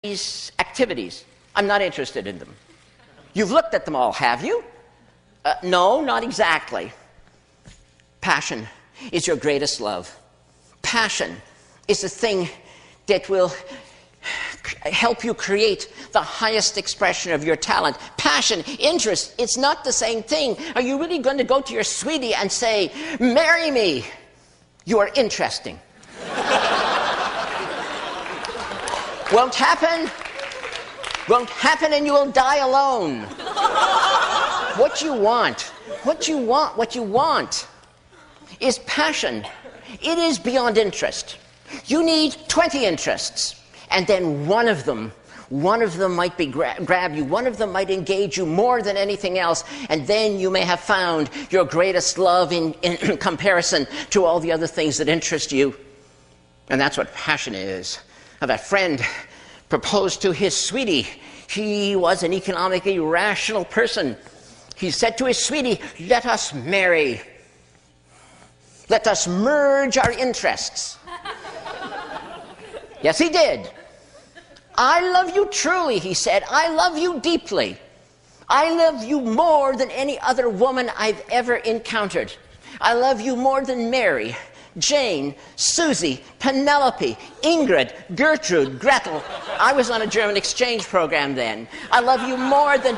these activities. I'm not interested in them. You've looked at them all, have you? No, not exactly. Passion is your greatest love. Passion is the thing that will help you create the highest expression of your talent. Passion, interest, it's not the same thing. Are you really going to go to your sweetie and say, marry me? You are interesting. Won't happen. Won't happen, and you will die alone. What you want is passion. It is beyond interest. You need 20 interests, and then one of them might be grab you. One of them might engage you more than anything else, and then you may have found your greatest love in comparison to all the other things that interest you. And that's what passion is. Now, that friend proposed to his sweetie. He was an economically rational person. He said to his sweetie, let us marry. Let us merge our interests. Yes, he did. I love you truly, he said. I love you deeply. I love you more than any other woman I've ever encountered. I love you more than Mary, Jane, Susie, Penelope, Ingrid, Gertrude, Gretel. I was on a German exchange program then. I love you more than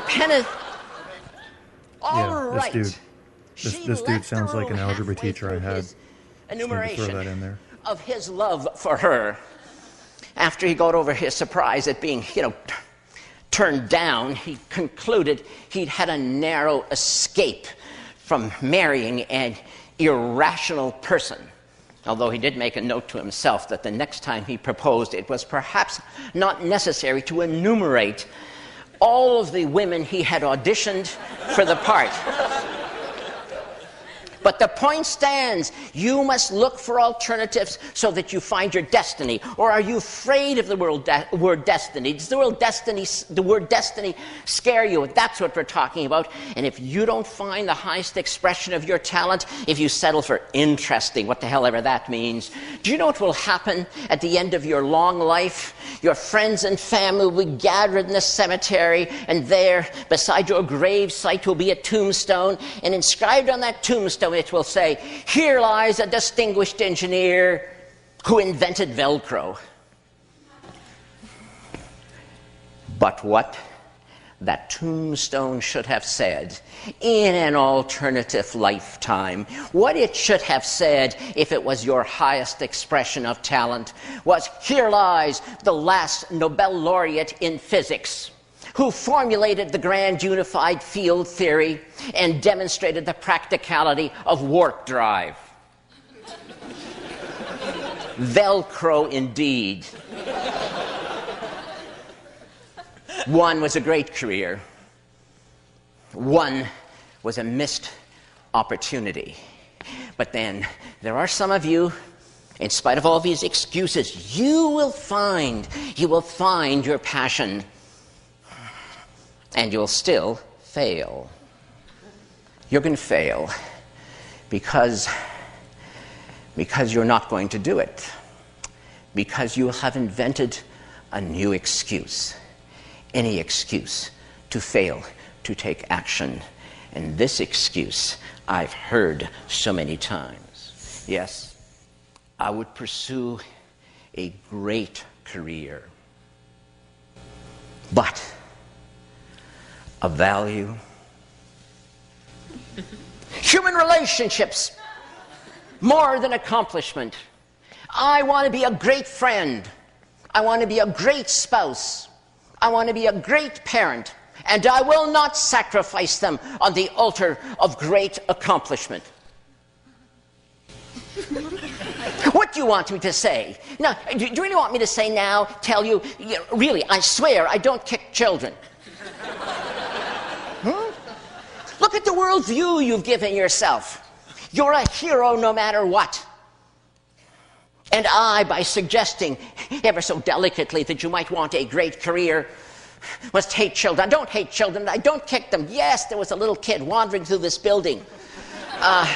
This dude sounds like an algebra teacher I had. Enumeration throw that in there. Of his love for her. After he got over his surprise at being, turned down, he concluded he'd had a narrow escape from marrying an irrational person. Although he did make a note to himself that the next time he proposed, it was perhaps not necessary to enumerate all of the women he had auditioned for the part. But the point stands. You must look for alternatives so that you find your destiny. Or are you afraid of the word destiny? Does the word destiny scare you? That's what we're talking about. And if you don't find the highest expression of your talent, if you settle for interesting, what the hell ever that means, do you know what will happen at the end of your long life? Your friends and family will be gathered in the cemetery, and there, beside your grave site, will be a tombstone, and inscribed on that tombstone it will say, here lies a distinguished engineer who invented Velcro. But what that tombstone should have said in an alternative lifetime, what it should have said if it was your highest expression of talent, was, here lies the last Nobel laureate in physics, who formulated the grand unified field theory and demonstrated the practicality of warp drive. Velcro indeed. One was a great career. One was a missed opportunity. But then there are some of you, in spite of all these excuses, you will find your passion. And you'll still fail. You're going to fail because you're not going to do it. Because you have invented a new excuse. Any excuse to fail to take action. And this excuse I've heard so many times. Yes, I would pursue a great career. But a value. Human relationships, more than accomplishment. I want to be a great friend. I want to be a great spouse. I want to be a great parent. And I will not sacrifice them on the altar of great accomplishment. What do you want me to say? Now, do you really want me to say now, tell you, really, I swear I don't kick children? Look at the worldview you've given yourself. You're a hero no matter what. And I, by suggesting ever so delicately that you might want a great career, must hate children. I don't hate children. I don't kick them. Yes, there was a little kid wandering through this building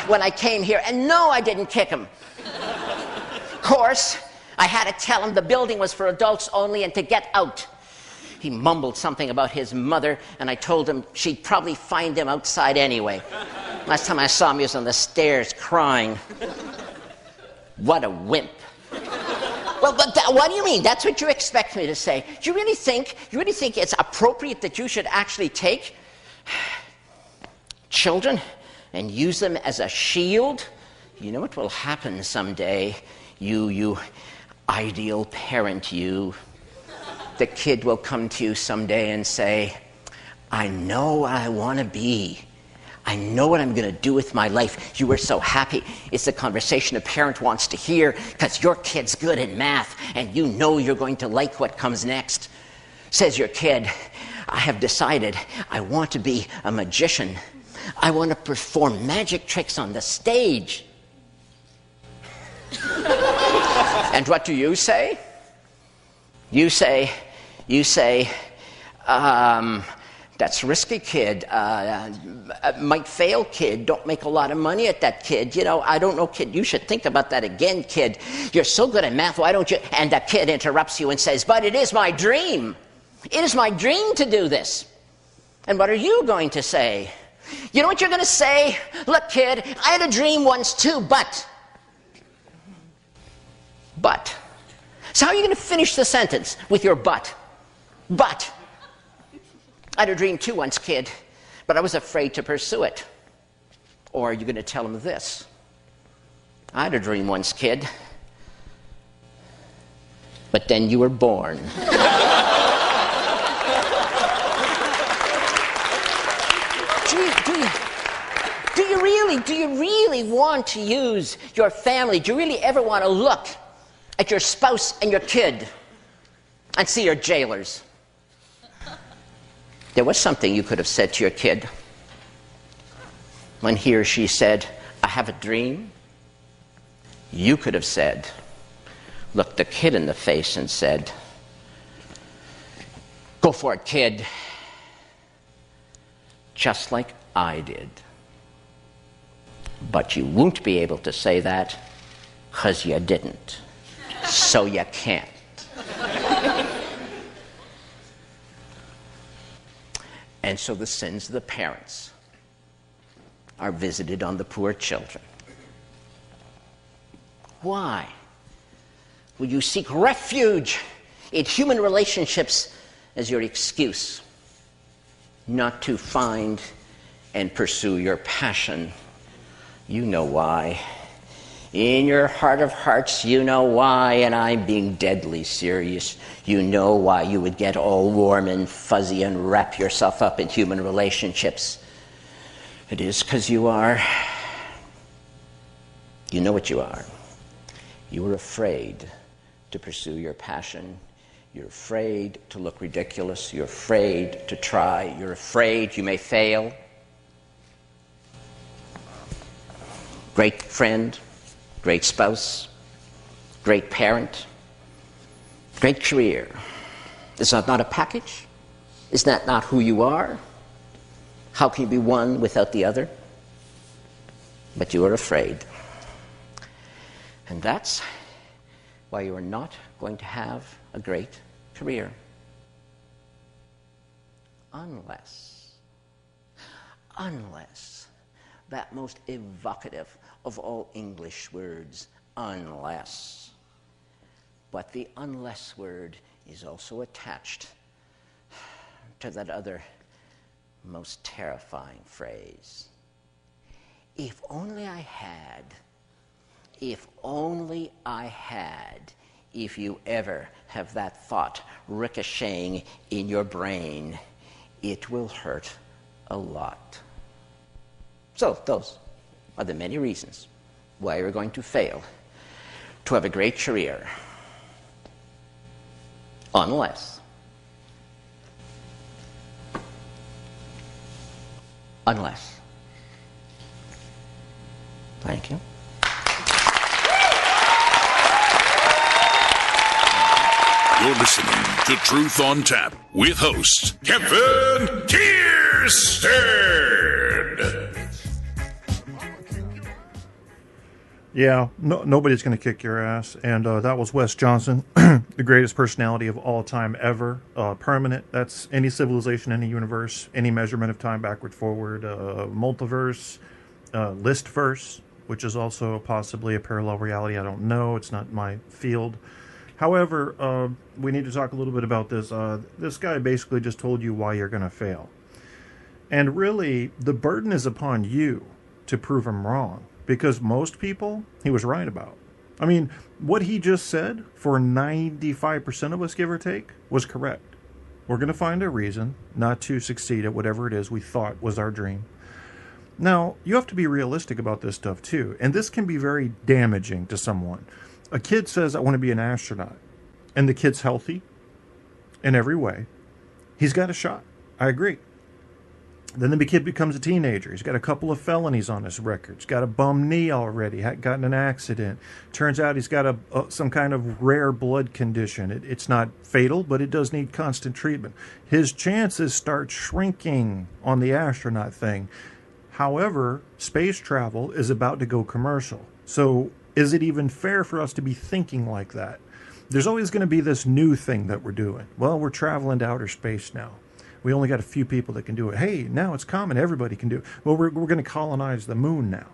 when I came here. And no, I didn't kick him. Of course, I had to tell him the building was for adults only and to get out. He mumbled something about his mother, and I told him she'd probably find him outside anyway. Last time I saw him, he was on the stairs crying. What a wimp. Well, but what do you mean? That's what you expect me to say. Do you really think it's appropriate that you should actually take children and use them as a shield? You know what will happen someday? You ideal parent, you. The kid will come to you someday and say, I know what I want to be. I know what I'm going to do with my life. You were so happy. It's the conversation a parent wants to hear because your kid's good in math and you know you're going to like what comes next. Says your kid, I have decided I want to be a magician. I want to perform magic tricks on the stage. And what do you say? You say, that's risky, kid. Might fail, kid. Don't make a lot of money at that, kid. You know, I don't know, kid. You should think about that again, kid. You're so good at math. Why don't you? And the kid interrupts you and says, but it is my dream. It is my dream to do this. And what are you going to say? You know what you're going to say? Look, kid, I had a dream once too, but. So how are you going to finish the sentence with your but? But. I had a dream too once, kid, but I was afraid to pursue it. Or are you going to tell him this? I had a dream once, kid, but then you were born. Do you really want to use your family? Do you really ever want to look at your spouse and your kid and see your jailers? There was something you could have said to your kid when he or she said, I have a dream. You could have said, looked the kid in the face and said, go for it, kid. Just like I did. But you won't be able to say that because you didn't. So you can't. And so the sins of the parents are visited on the poor children. Why will you seek refuge in human relationships as your excuse not to find and pursue your passion? You know why. In your heart of hearts, you know why, and I'm being deadly serious. You know why you would get all warm and fuzzy and wrap yourself up in human relationships. It is because you are. You know what you are. You are afraid to pursue your passion. You're afraid to look ridiculous. You're afraid to try. You're afraid you may fail. Great friend. Great spouse, great parent, great career. Is that not a package? Is that not who you are? How can you be one without the other? But you are afraid. And that's why you are not going to have a great career. Unless that most evocative of all English words, unless. But the unless word is also attached to that other most terrifying phrase. If only I had, if only I had, if you ever have that thought ricocheting in your brain, it will hurt a lot. So those are the many reasons why you're going to fail to have a great career. Unless. Thank you. You're listening to Truth on Tap with host Kevin Kierstead. Yeah, nobody's going to kick your ass. And that was Wes Johnson, the greatest personality of all time ever. Permanent. That's any civilization, any universe, any measurement of time backward, forward, multiverse, listverse, which is also possibly a parallel reality. I don't know. It's not my field. However, we need to talk a little bit about this. This guy basically just told you why you're going to fail. And really, the burden is upon you to prove him wrong. Because most people, he was right about. I mean, what he just said, for 95% of us, give or take, was correct. We're going to find a reason not to succeed at whatever it is we thought was our dream. Now, you have to be realistic about this stuff, too. And this can be very damaging to someone. A kid says, I want to be an astronaut. And the kid's healthy in every way. He's got a shot. I agree. Then the kid becomes a teenager. He's got a couple of felonies on his record. He's got a bum knee already. Gotten an accident. Turns out he's got some kind of rare blood condition. It's not fatal, but it does need constant treatment. His chances start shrinking on the astronaut thing. However, space travel is about to go commercial. So is it even fair for us to be thinking like that? There's always going to be this new thing that we're doing. Well, we're traveling to outer space now. We only got a few people that can do it. Hey, now it's common. Everybody can do it. Well, we're going to colonize the moon now.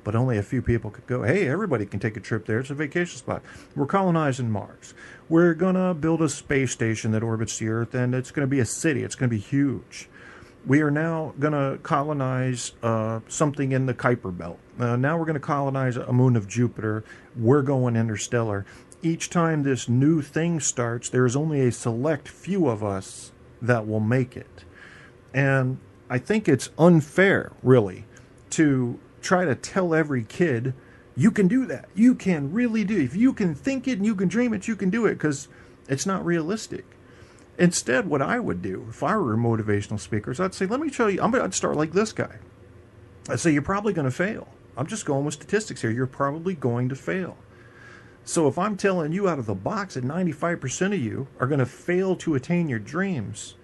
But only a few people could go. Hey, everybody can take a trip there. It's a vacation spot. We're colonizing Mars. We're going to build a space station that orbits the Earth, and it's going to be a city. It's going to be huge. We are now going to colonize something in the Kuiper Belt. Now we're going to colonize a moon of Jupiter. We're going interstellar. Each time this new thing starts, there is only a select few of us that will make it. And I think it's unfair, really, to try to tell every kid, you can do that. You can really do it. If you can think it and you can dream it, you can do it, because it's not realistic. Instead, what I would do, if I were a motivational speaker, is I'd say, let me show you, I'd start like this guy. I'd say, you're probably going to fail. I'm just going with statistics here. You're probably going to fail. So if I'm telling you out of the box that 95% of you are going to fail to attain your dreams,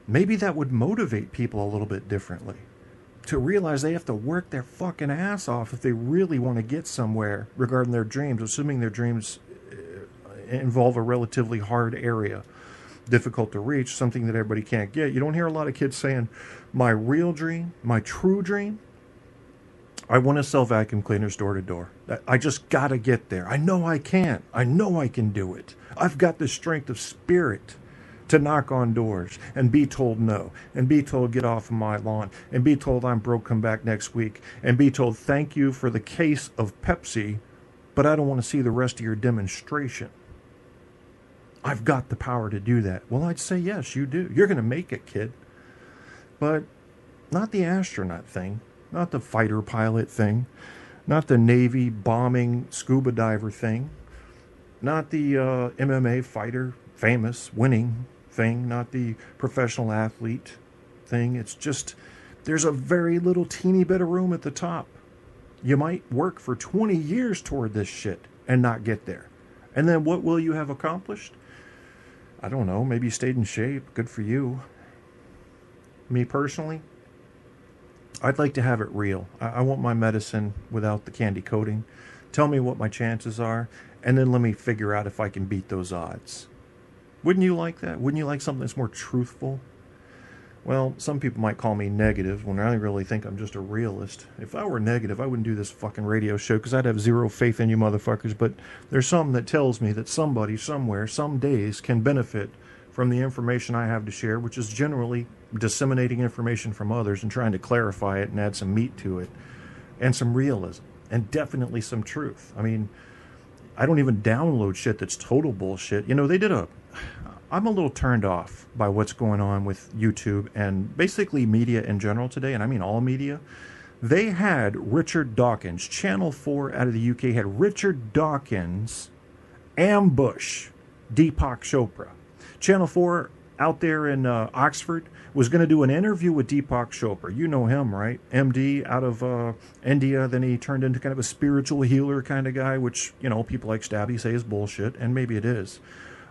maybe that would motivate people a little bit differently. To realize they have to work their fucking ass off if they really want to get somewhere regarding their dreams, assuming their dreams involve a relatively hard area, difficult to reach, something that everybody can't get. You don't hear a lot of kids saying, my real dream, my true dream, I want to sell vacuum cleaners door to door. I just got to get there. I know I can. I know I can do it. I've got the strength of spirit to knock on doors and be told no, and be told get off of my lawn, and be told I'm broke, come back next week, and be told thank you for the case of Pepsi, but I don't want to see the rest of your demonstration. I've got the power to do that. Well, I'd say yes, you do. You're going to make it, kid. But not the astronaut thing. Not the fighter pilot thing, not the Navy bombing scuba diver thing, not the MMA fighter, famous, winning thing, not the professional athlete thing. It's just, there's a very little teeny bit of room at the top. You might work for 20 years toward this shit and not get there. And then what will you have accomplished? I don't know, maybe you stayed in shape. Good for you. Me personally, I'd like to have it real. I want my medicine without the candy coating. Tell me what my chances are, and then let me figure out if I can beat those odds. Wouldn't you like that? Wouldn't you like something that's more truthful? Well, some people might call me negative when I really think I'm just a realist. If I were negative, I wouldn't do this fucking radio show, because I'd have zero faith in you motherfuckers. But there's something that tells me that somebody, somewhere, some days can benefit from the information I have to share, which is generally disseminating information from others and trying to clarify it and add some meat to it, and some realism, and definitely some truth. I mean, I don't even download shit that's total bullshit. You know, I'm a little turned off by what's going on with YouTube and basically media in general today, and I mean all media. They had Richard Dawkins, Channel 4 out of the UK, had Richard Dawkins ambush Deepak Chopra. Channel 4 out there in Oxford was going to do an interview with Deepak Chopra. You know him, right? MD out of India. Then he turned into kind of a spiritual healer kind of guy, which, you know, people like Stabby say is bullshit, and maybe it is.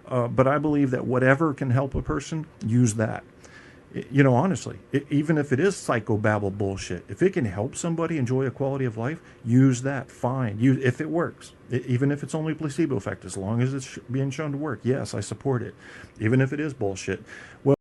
But I believe that whatever can help a person, use that. Honestly, even if it is psychobabble bullshit, if it can help somebody enjoy a quality of life, use that. Fine. If it works. Even if it's only a placebo effect, as long as it's being shown to work. Yes, I support it. Even if it is bullshit. Well,